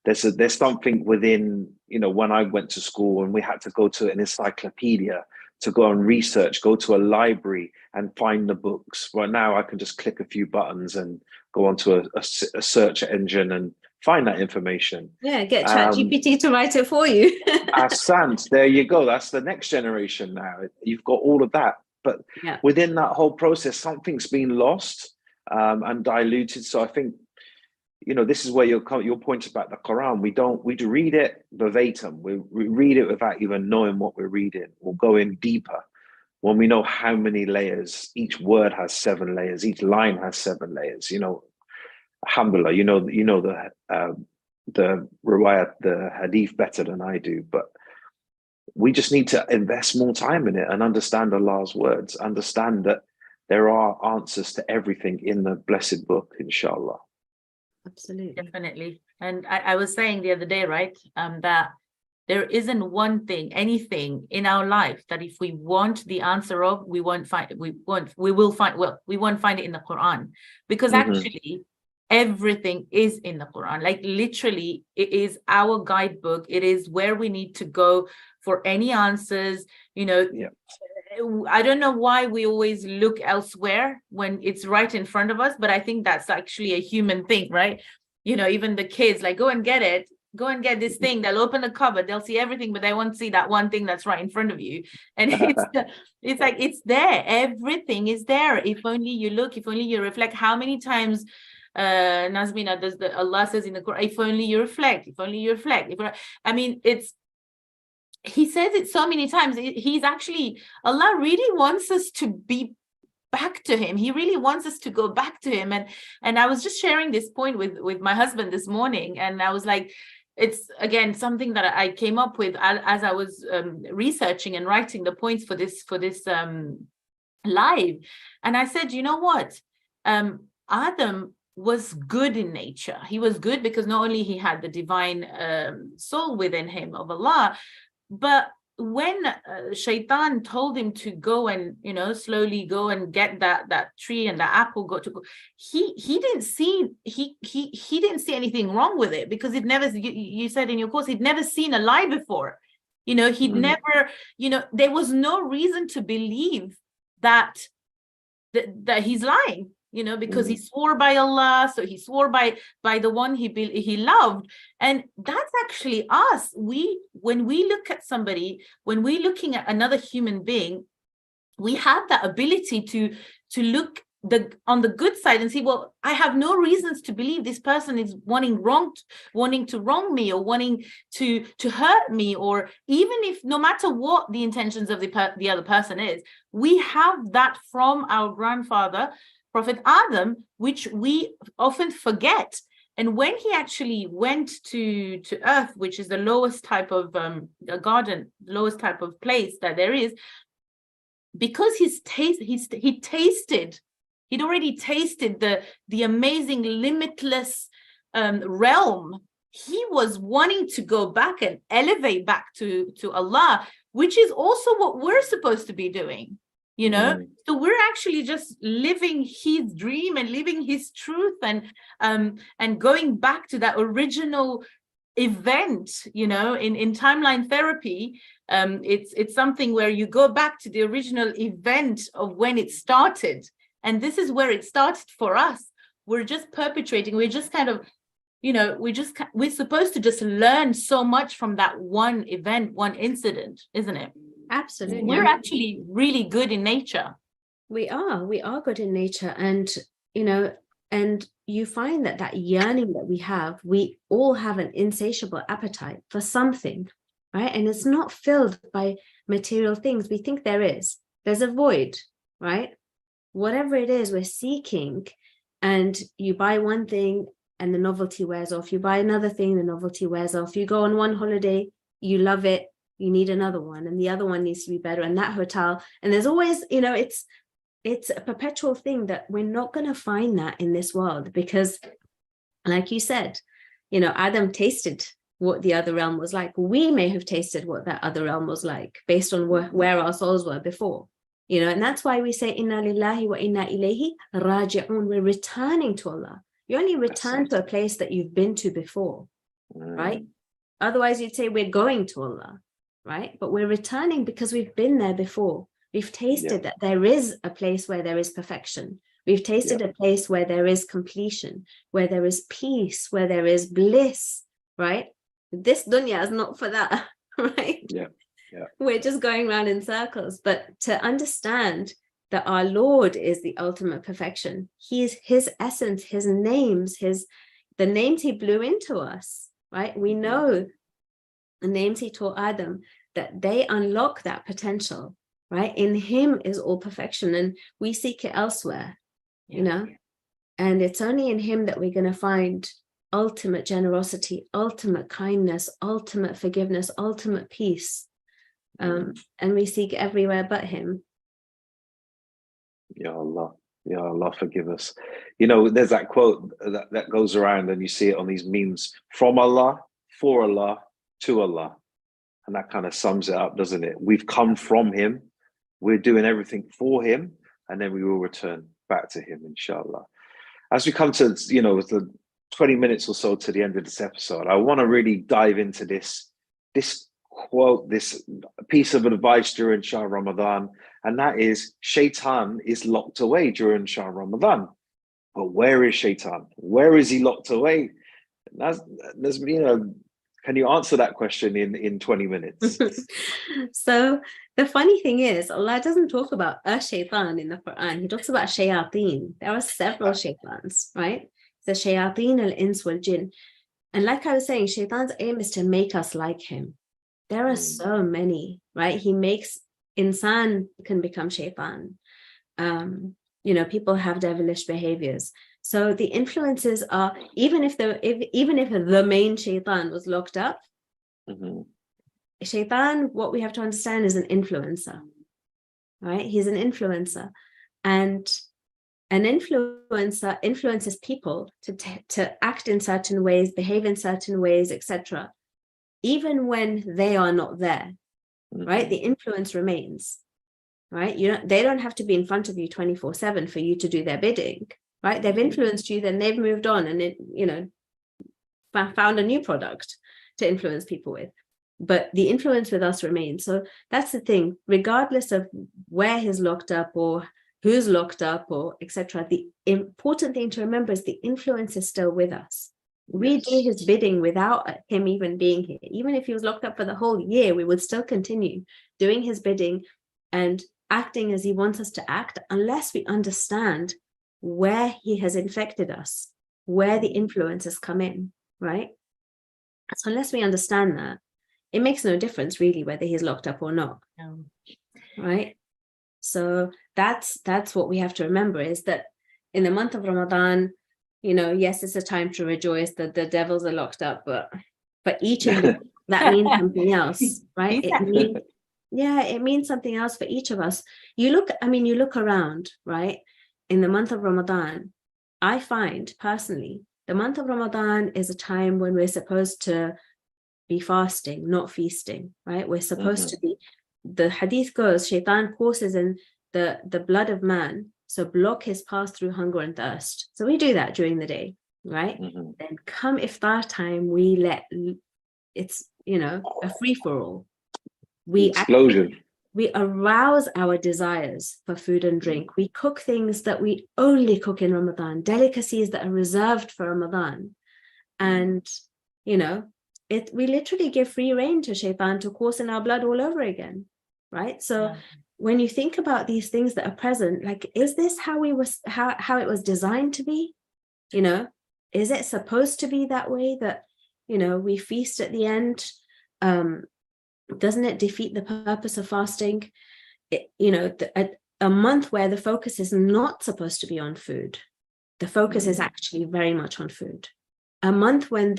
There's something within, you know, when I went to school and we had to go to an encyclopedia to go and research, go to a library and find the books. Right now, I can just click a few buttons and go onto a search engine and find that information. Yeah, get ChatGPT to write it for you. Asant, there you go. That's the next generation now. You've got all of that. But within that whole process, something's been lost and diluted. So I think, you know, this is where your point about the Quran. We read it verbatim. We read it without even knowing what we're reading. We'll go in deeper when we know how many layers. Each word has 7 layers. Each line has 7 layers. You know, alhamdulillah, you know the riwayat, the hadith better than I do. But we just need to invest more time in it and understand Allah's words. Understand that there are answers to everything in the blessed book, inshallah. Absolutely. Definitely. And I was saying the other day, right, that there isn't one thing, anything in our life that if we want the answer of, we won't find it. We won't find it in the Quran, because actually everything is in the Quran. Like literally, it is our guidebook. It is where we need to go for any answers, you know. I don't know why we always look elsewhere when it's right in front of us, but I think that's actually a human thing, right? You know, even the kids, like, go and get it, go and get this thing. They'll open the cupboard, they'll see everything, but they won't see that one thing that's right in front of you. And it's like, it's there. Everything is there. If only you look, if only you reflect. How many times Nazmina does Allah says in the Quran, if only you reflect, if only you reflect. I mean, he says it so many times. He's actually, Allah really wants us to be back to him. He really wants us to go back to him. And I was just sharing this point with my husband this morning. And I was like, it's again, something that I came up with as I was researching and writing the points for this live. And I said, you know what? Adam was good in nature. He was good because not only he had the divine soul within him of Allah, but when Shaytan told him to go and, you know, slowly go and get that tree and the apple, he didn't see anything wrong with it, because he'd never, you said in your course, he'd never seen a lie before. You know, he'd never, you know, there was no reason to believe that he's lying. You know, because he swore by Allah, so he swore by the one he loved. And that's actually us. When we look at somebody, when we're looking at another human being, we have that ability to look on the good side and see, well, I have no reasons to believe this person is wanting to wrong me, or wanting to hurt me, or even if, no matter what the intentions of the other person is, we have that from our grandfather, Prophet Adam, which we often forget. And when he actually went to earth, which is the lowest type of a garden, lowest type of place that there is, because he'd already tasted the amazing, limitless realm. He was wanting to go back and elevate back to Allah, which is also what we're supposed to be doing, you know. So we're actually just living his dream and living his truth, and going back to that original event, you know. In timeline therapy, it's something where you go back to the original event of when it started. And this is where it started for us. We're just perpetuating. We're just kind of, you know, we're supposed to just learn so much from that one event, one incident, isn't it? Absolutely. We're actually really good in nature. We are good in nature. And, you know, and you find that yearning that we all have an insatiable appetite for something, right? And it's not filled by material things. We think there's a void, right? Whatever it is we're seeking, and you buy one thing and the novelty wears off. You buy another thing, the novelty wears off. You go on one holiday, you love it, you need another one, and the other one needs to be better, and that hotel. And there's always, you know, it's a perpetual thing that we're not going to find that in this world, because, like you said, you know, Adam tasted what the other realm was like. We may have tasted what that other realm was like based on where our souls were before. You know, and that's why we say inna lillahi wa inna ilayhi raji'un. We're returning to Allah. You only return to a place that you've been to before, right? Otherwise you'd say we're going to Allah, right? But we're returning because we've been there before. We've tasted that there is a place where there is perfection. We've tasted a place where there is completion, where there is peace, where there is bliss, right? This dunya is not for that, right? Yeah. We're just going around in circles. But to understand that our Lord is the ultimate perfection, his essence, his names, the names he blew into us, right? We know the names he taught Adam, that they unlock that potential, right? In him is all perfection, and we seek it elsewhere, you know. And it's only in him that we're going to find ultimate generosity, ultimate kindness, ultimate forgiveness, ultimate peace. And we seek everywhere but him. Ya Allah, forgive us. You know, there's that quote that goes around, and you see it on these memes: from Allah, for Allah, to Allah. And that kind of sums it up, doesn't it? We've come from him, we're doing everything for him, and then we will return back to him, inshallah. As we come to, you know, the 20 minutes or so to the end of this episode, I want to really dive into this quote, this piece of advice during Shahr Ramadan, and that is, Shaytan is locked away during Shahr Ramadan. But where is Shaytan? Where is he locked away? There's, you know, can you answer that question in 20 minutes? So the funny thing is, Allah doesn't talk about a shaitan in the Quran. He talks about shayateen. There are several shaitans, right? The shayateen al-ins wal jinn. And like I was saying, shaitan's aim is to make us like him. There are so many, right? He makes insan can become shaitan. You know, people have devilish behaviors. So the influences are, even if the main shaitan was locked up, shaitan, what we have to understand, is an influencer, right? He's an influencer, and an influencer influences people to act in certain ways, behave in certain ways, etc. Even when they are not there, right? The influence remains, right? They don't have to be in front of you 24/7 for you to do their bidding, right? They've influenced you, then they've moved on, and found a new product to influence people with. But the influence with us remains. So that's the thing, regardless of where he's locked up or who's locked up or etc. The important thing to remember is the influence is still with us. We do his bidding without him even being here. Even if he was locked up for the whole year, we would still continue doing his bidding and acting as he wants us to act, unless we understand where he has infected us, where the influences come in, right? So unless we understand that, it makes no difference really whether he's locked up or not, right? So that's what we have to remember, is that in the month of Ramadan, you know, yes, it's a time to rejoice that the devils are locked up, but for each of you, that means something else, right? Exactly. It means something else for each of us. You look around, right? In the month of Ramadan, I find personally, the month of Ramadan is a time when we're supposed to be fasting, not feasting, right? We're supposed to be, the hadith goes, Shaytan courses in the blood of man, so block his path through hunger and thirst. So we do that during the day, right? Then come iftar time, we let, it's, you know, a free-for-all. Explosion. We arouse our desires for food and drink. We cook things that we only cook in Ramadan, delicacies that are reserved for Ramadan. And, you know, we literally give free rein to Shaytan to course in our blood all over again, right? So when you think about these things that are present, like, is this how it was designed to be? You know, is it supposed to be that way, that, you know, we feast at the end? Doesn't it defeat the purpose of fasting? You know, a month where the focus is not supposed to be on food, the focus is actually very much on food. A month when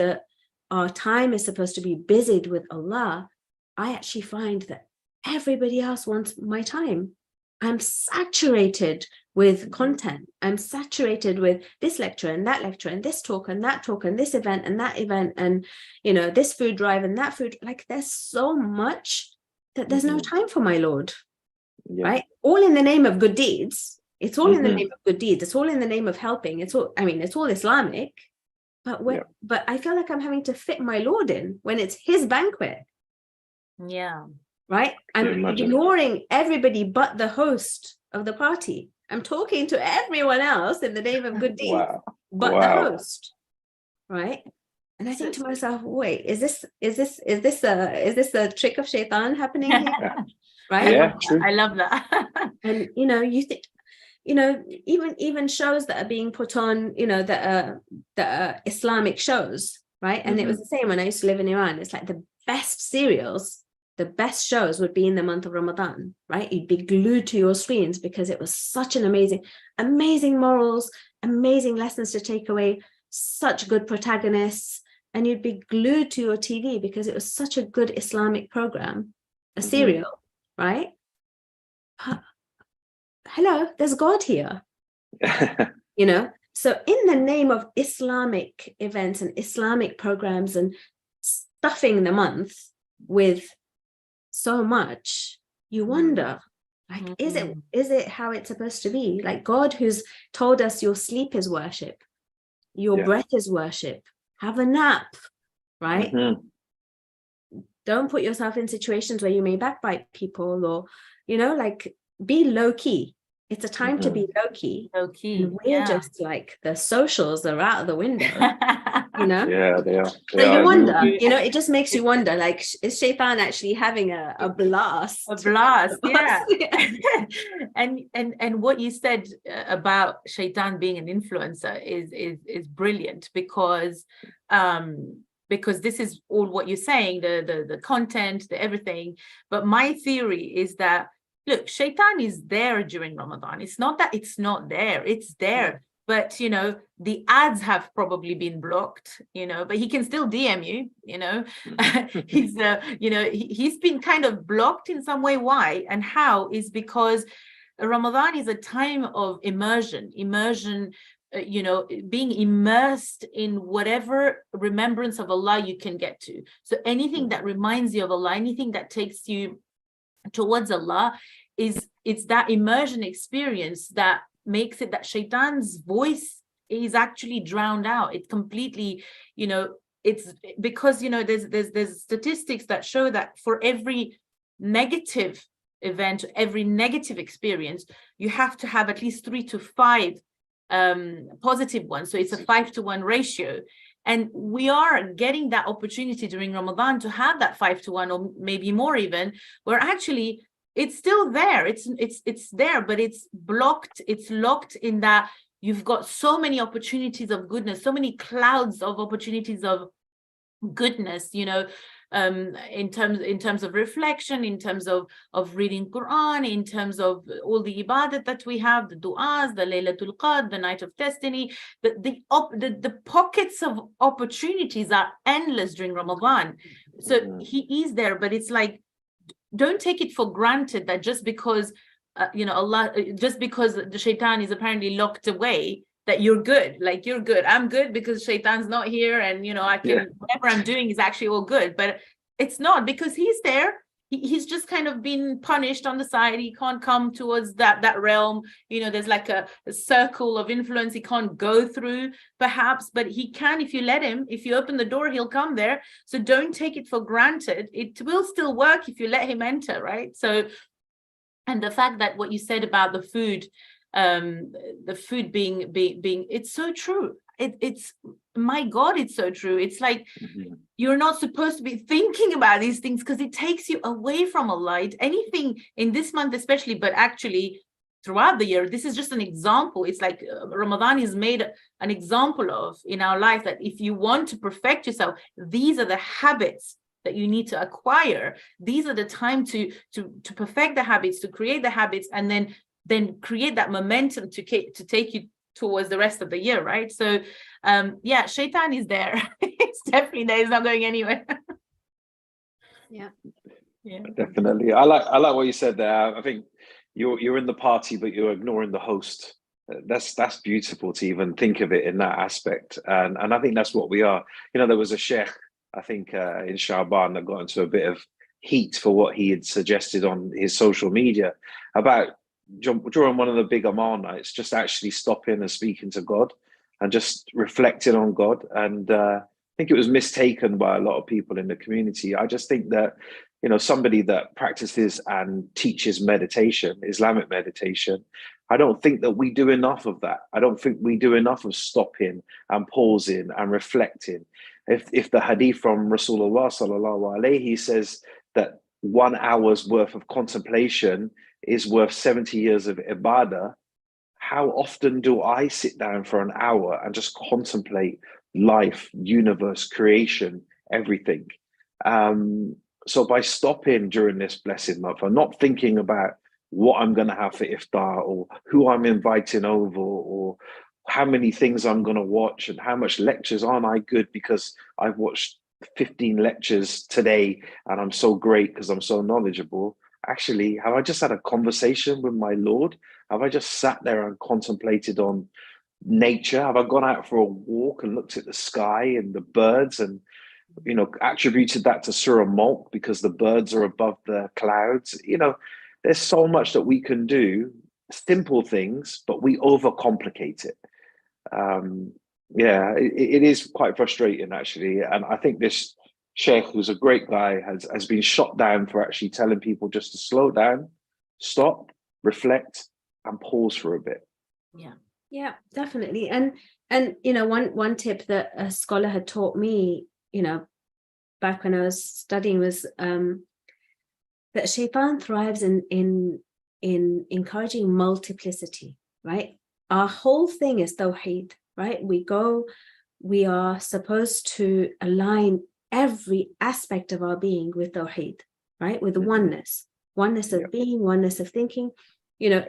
our time is supposed to be busied with Allah, I actually find that everybody else wants my time. I'm saturated with content. I'm saturated with this lecture and that lecture and this talk and that talk and this event and that event and, you know, this food drive and that food. Like, there's so much that there's no time for my Lord, right? All in the name of good deeds. It's all in the name of good deeds. It's all in the name of helping. It's all Islamic. But I feel like I'm having to fit my Lord in when it's his banquet. Yeah. Right? I'm ignoring everybody but the host of the party. I'm talking to everyone else in the name of good deeds, but the host. Right? And I think to myself, wait, is this a trick of Shaytan happening here? Right? I love that. And you know, you think, you know, even shows that are being put on, you know, that are Islamic shows, right? And it was the same when I used to live in Iran. It's like the best serials, the best shows would be in the month of Ramadan, right? You'd be glued to your screens because it was such an amazing morals, amazing lessons to take away, such good protagonists, and you'd be glued to your TV because it was such a good Islamic program, a serial, right? Hello, there's God here. You know, so in the name of Islamic events and Islamic programs and stuffing the month with so much, you wonder, like, is it how it's supposed to be? Like, God, who's told us your sleep is worship, your breath is worship, have a nap, right? Don't put yourself in situations where you may backbite people, or, you know, like, be low key. It's a time to be low key. And we're just like, the socials are out of the window. You know? Yeah, they are. So you wonder, you know, it just makes you wonder, like, is Shaytan actually having a blast? A blast, yeah. And what you said about Shaytan being an influencer is brilliant, because this is all what you're saying, the content, the everything. But my theory is that, look, Shaytan is there during Ramadan. It's not that it's not there, it's there. But, you know, the ads have probably been blocked, you know, but he can still DM you, you know. He's, you know, he's been kind of blocked in some way. Why and how is because Ramadan is a time of immersion, you know, being immersed in whatever remembrance of Allah you can get to. So anything that reminds you of Allah, anything that takes you towards Allah, it's that immersion experience that makes it that Shaitan's voice is actually drowned out. It completely, you know, it's because, you know, there's statistics that show that for every negative event, every negative experience, you have to have at least 3 to 5 positive ones. So it's a 5-to-1 ratio. And we are getting that opportunity during Ramadan to have that 5-to-1 or maybe more even, where actually it's still there. It's there, but it's blocked. It's locked in that you've got so many opportunities of goodness, so many clouds of opportunities of goodness, you know, in terms of reflection, in terms of reading Quran, in terms of all the ibadat that we have, the du'as, the Laylatul Qadr, the night of destiny, the pockets of opportunities are endless during Ramadan. So he is there, but it's like, don't take it for granted that just because you know, Allah, just because the Shaytan is apparently locked away, that you're good. Like, you're good. I'm good because Shaytan's not here, and you know, I can, whatever I'm doing is actually all good. But it's not, because he's there. He's just kind of been punished on the side. He can't come towards that realm. You know, there's like a circle of influence he can't go through, perhaps, but he can if you let him. If you open the door, he'll come there. So don't take it for granted. It will still work if you let him enter, right? So, and the fact that what you said about the food being it's so true. It's my God, it's so true. It's like, you're not supposed to be thinking about these things because it takes you away from Allah. Anything in this month especially, but actually throughout the year, this is just an example. It's like Ramadan is made an example of in our life, that if you want to perfect yourself, these are the habits that you need to acquire. These are the time to perfect the habits, to create the habits, and then create that momentum to take you towards the rest of the year, right? So yeah, Shaytan is there. It's definitely there. It's not going anywhere. Yeah Definitely. I like what you said there. I think you're in the party, but you're ignoring the host. That's beautiful to even think of it in that aspect, and I think that's what we are. You know, there was a sheikh, I think in Shaban, that got into a bit of heat for what he had suggested on his social media about during one of the big Amal nights, just actually stopping and speaking to God and just reflecting on God. And I think it was mistaken by a lot of people in the community. I just think that, you know, somebody that practices and teaches meditation, Islamic meditation, I don't think that we do enough of that. I don't think we do enough of stopping and pausing and reflecting. If the hadith from Rasulullah sallallahu alaihi says that 1 hour's worth of contemplation is worth 70 years of ibadah, how often do I sit down for an hour and just contemplate life, universe, creation, everything? So by stopping during this blessed month and not thinking about what I'm going to have for iftar, or who I'm inviting over, or how many things I'm going to watch, and how much lectures aren't I good because I've watched 15 lectures today and I'm so great because I'm so knowledgeable. Actually, have I just had a conversation with my Lord? Have I just sat there and contemplated on nature? Have I gone out for a walk and looked at the sky and the birds, and, you know, attributed that to Surah Mulk because the birds are above the clouds? You know, there's so much that we can do, simple things, but we overcomplicate it. Yeah, it is quite frustrating, actually. And I think this Sheikh, who's a great guy, has been shot down for actually telling people just to slow down, stop, reflect, and pause for a bit. Yeah, definitely. And you know, one tip that a scholar had taught me, you know, back when I was studying, was that Shaytan thrives in encouraging multiplicity, right? Our whole thing is tawheed, right? We are supposed to align every aspect of our being with tawheed, right? With oneness of being, oneness of thinking. You know,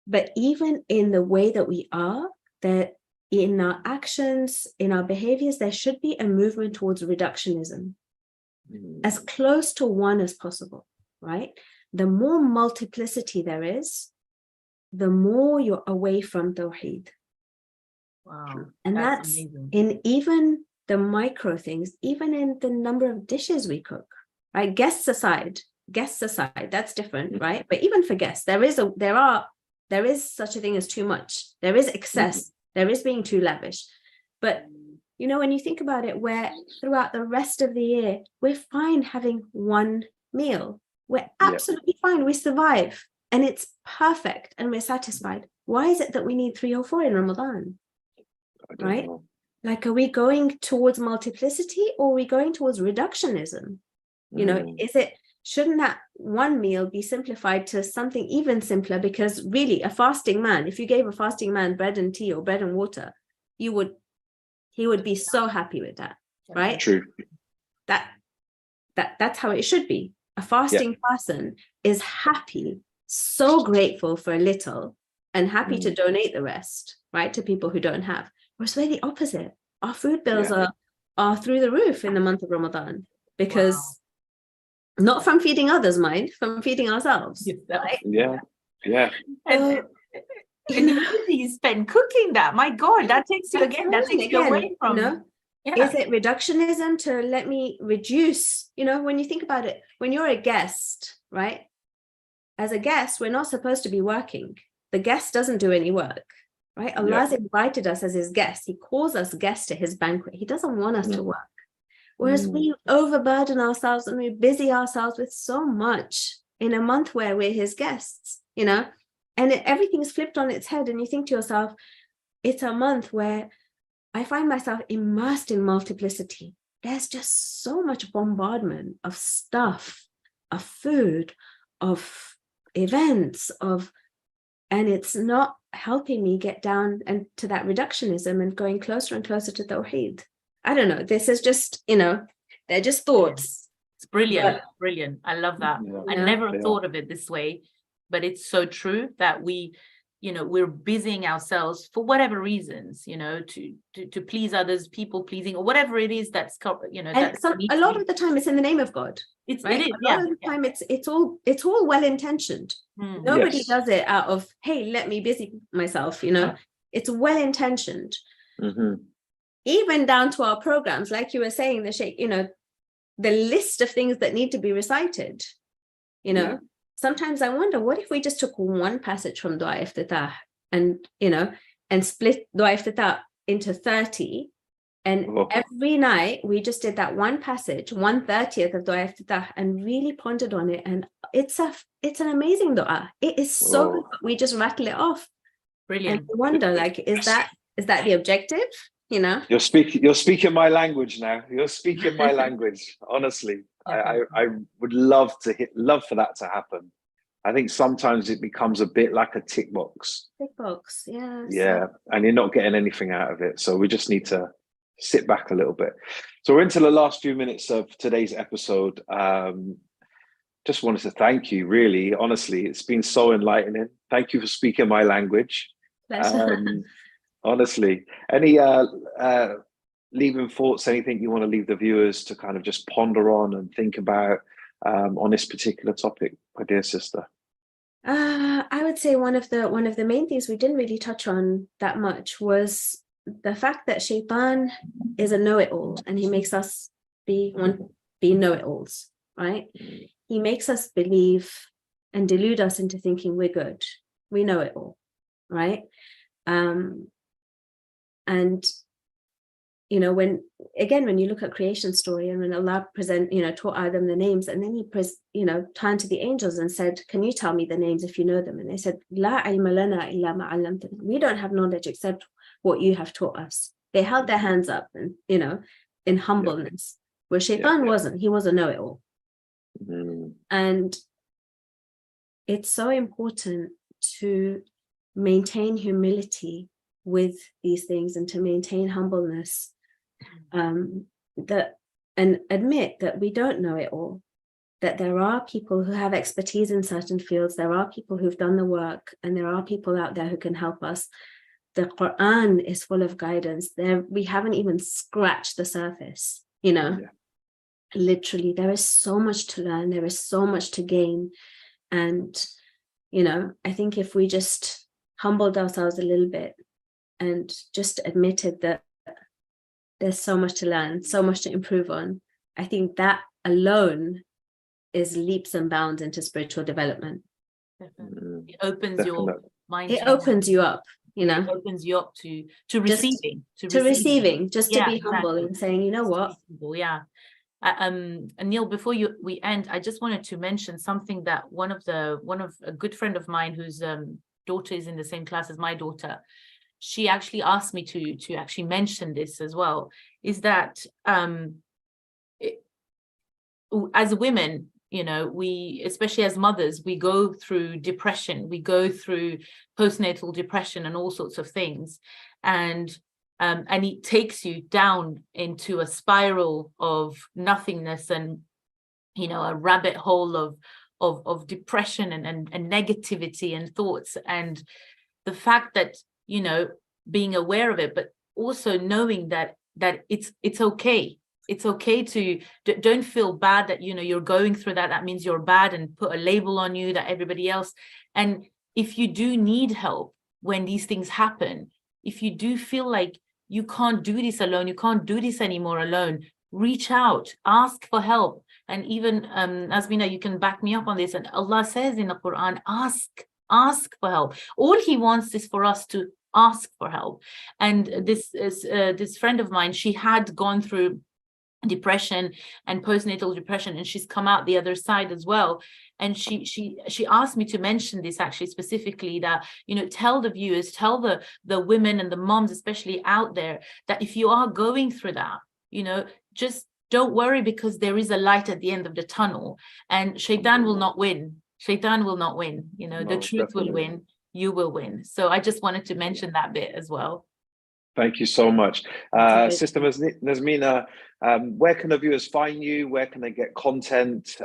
but even in the way that we are, that in our actions, in our behaviors, there should be a movement towards reductionism, as close to one as possible, right? The more multiplicity there is, the more you're away from tawheed. Wow. And that's amazing. In even the micro things, even in the number of dishes we cook, right? Guests aside, that's different, right? But even for guests, there is such a thing as too much. There is excess. There is being too lavish. But, you know, when you think about it, where throughout the rest of the year, we're fine having one meal. We're absolutely fine. We survive and it's perfect and we're satisfied. Why is it that we need 3 or 4 in Ramadan? Right? Know. Like, are we going towards multiplicity or are we going towards reductionism? You know, is it shouldn't that one meal be simplified to something even simpler? Because really, a fasting man, if you gave a fasting man bread and tea or bread and water, he would be so happy with that, right? True. That's how it should be. A fasting person is happy, so grateful for a little, and happy to donate the rest, right, to people who don't have. Whereas we're the opposite. Our food bills are through the roof in the month of Ramadan, because not from feeding others, mind, from feeding ourselves. Right? Yeah. And you spend cooking that. My God, that takes you again. That takes you away from. You know, is it reductionism to let me reduce? You know, when you think about it, when you're a guest, right? As a guest, we're not supposed to be working. The guest doesn't do any work, right? Allah's invited us as his guest. He calls us guests to his banquet. He doesn't want us to work. Whereas we overburden ourselves and we busy ourselves with so much in a month where we're his guests, you know, and everything's flipped on its head. And you think to yourself, it's a month where I find myself immersed in multiplicity. There's just so much bombardment of stuff, of food, of events, and it's not helping me get down and to that reductionism and going closer and closer to Tawheed. I don't know. This is just, you know, they're just thoughts. It's brilliant. Brilliant. I love that. I never thought of it this way, but it's so true that we, you know, we're busying ourselves for whatever reasons, you know, to please others, people pleasing, or whatever it is that's, you know. And a lot of the time it's in the name of God. It is, a lot of the time it's all well intentioned. Nobody does it out of, hey, let me busy myself, you know. It's well intentioned. Even down to our programs, like you were saying, the Sheikh, you know, the list of things that need to be recited, you know. Sometimes I wonder, what if we just took one passage from Dua Iftitah and, you know, and split Dua Iftitah into 30, and every night we just did that one passage, 1/30 of Dua Iftitah, and really pondered on it. And it's an amazing dua. It is so good, we just rattle it off. Brilliant. And I wonder, like, is that the objective? You know, you're speaking my language now. You're speaking my language. Honestly, I would love for that to happen. I think sometimes it becomes a bit like a tick box. Yeah, and you're not getting anything out of it. So we just need to sit back a little bit. So we're into the last few minutes of today's episode. Just wanted to thank you, really, honestly. It's been so enlightening. Thank you for speaking my language. Honestly, any leaving thoughts, anything you want to leave the viewers to kind of just ponder on and think about on this particular topic, my dear sister? I would say one of the main things we didn't really touch on that much was the fact that Shaytan is a know-it-all, and he makes us be know-it-alls, right? He makes us believe and delude us into thinking we're good, we know it all, right? And you know, when you look at creation story, and when Allah taught Adam the names, and then he turned to the angels and said, can you tell me the names if you know them? And they said, La ilma lana illa ma 'allamtana. We don't have knowledge except what you have taught us. They held their hands up and, you know, in humbleness, where Shaytan wasn't. He was a know-it-all. And it's so important to maintain humility with these things and to maintain humbleness, and admit that we don't know it all, that there are people who have expertise in certain fields, there are people who've done the work, and there are people out there who can help us. The Quran is full of guidance. We haven't even scratched the surface, you know. Literally, there is so much to learn, there is so much to gain. And, you know, I think if we just humbled ourselves a little bit and just admitted that there's so much to learn, so much to improve on, I think that alone is leaps and bounds into spiritual development. It opens your mind. It opens you up, you know. It opens you up to receiving. To receiving, just to be humble and saying, you know what? And Neil, before we end, I just wanted to mention something that one of a good friend of mine whose daughter is in the same class as my daughter, she actually asked me to actually mention this as well, is that as women, you know, we, especially as mothers, we go through depression, we go through postnatal depression and all sorts of things. And it takes you down into a spiral of nothingness and, you know, a rabbit hole of depression and negativity and thoughts. And the fact that, you know, being aware of it, but also knowing that it's okay. It's okay to don't feel bad that, you know, you're going through that. That means you're bad, and put a label on you that everybody else. And if you do need help when these things happen, if you do feel like you can't do this alone, you can't do this anymore alone, reach out, ask for help. And even Nazmina, you can back me up on this. And Allah says in the Quran, ask for help. All He wants is for us to ask for help. And this friend of mine, she had gone through depression and postnatal depression, and she's come out the other side as well. And she asked me to mention this actually specifically, that, you know, tell the viewers, tell the women and the moms especially out there, that if you are going through that, you know, just don't worry, because there is a light at the end of the tunnel, and Shaytan will not win. Shaytan will not win. You know, the truth definitely will win. You will win. So I just wanted to mention that bit as well. Thank you so much. Sister Nazmina, where can the viewers find you? Where can they get content,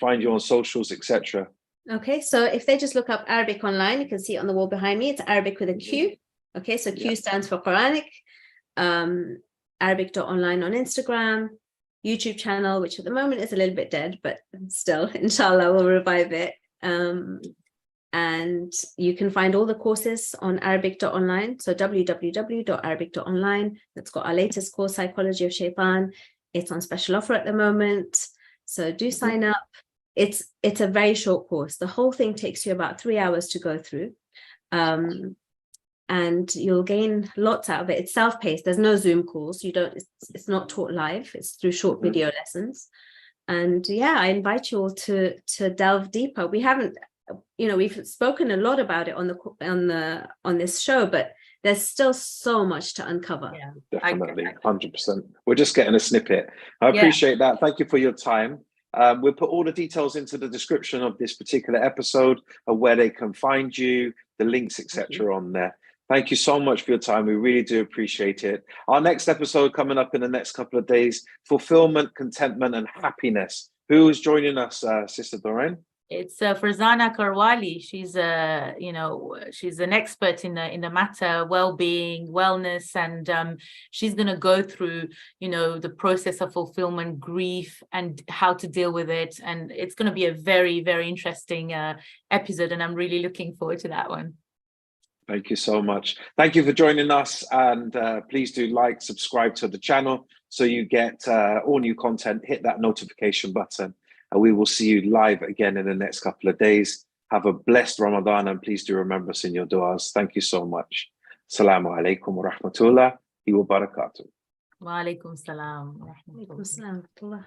find you on socials, etc.? Okay, so if they just look up Arabiq Online, you can see it on the wall behind me. It's Arabic with a Q. Okay, so Q stands for Quranic. Arabiq.online on Instagram, YouTube channel, which at the moment is a little bit dead, but still, inshallah, we'll revive it. And you can find all the courses on Arabiq.online. So www.arabiq.online. That's got our latest course, Psychology of Shaytan. It's on special offer at the moment. So do sign up. It's a very short course. The whole thing takes you about 3 hours to go through. And you'll gain lots out of it. It's self-paced. There's no Zoom calls. It's not taught live. It's through short video lessons. And yeah, I invite you all to delve deeper. We haven't, you know, we've spoken a lot about it on this show, but there's still so much to uncover. Yeah, definitely, 100%. We're just getting a snippet. I appreciate that. Thank you for your time. We'll put all the details into the description of this particular episode of where they can find you, the links, etc. on there. Thank you so much for your time. We really do appreciate it. Our next episode coming up in the next couple of days: fulfillment, contentment, and happiness. Who is joining us, Sister Doureine? It's Farzana Karwali. She's she's an expert in the matter, well-being, wellness, and she's going to go through, you know, the process of fulfillment, grief, and how to deal with it. And it's going to be a very, very interesting episode, and I'm really looking forward to that one. Thank you so much. Thank you for joining us, and please do like, subscribe to the channel so you get all new content. Hit that notification button, and we will see you live again in the next couple of days. Have a blessed Ramadan, and please do remember us in your du'as. Thank you so much. Assalamu alaikum wa rahmatullahi wa barakatuh. Wa alaikum salam wa rahmatullah.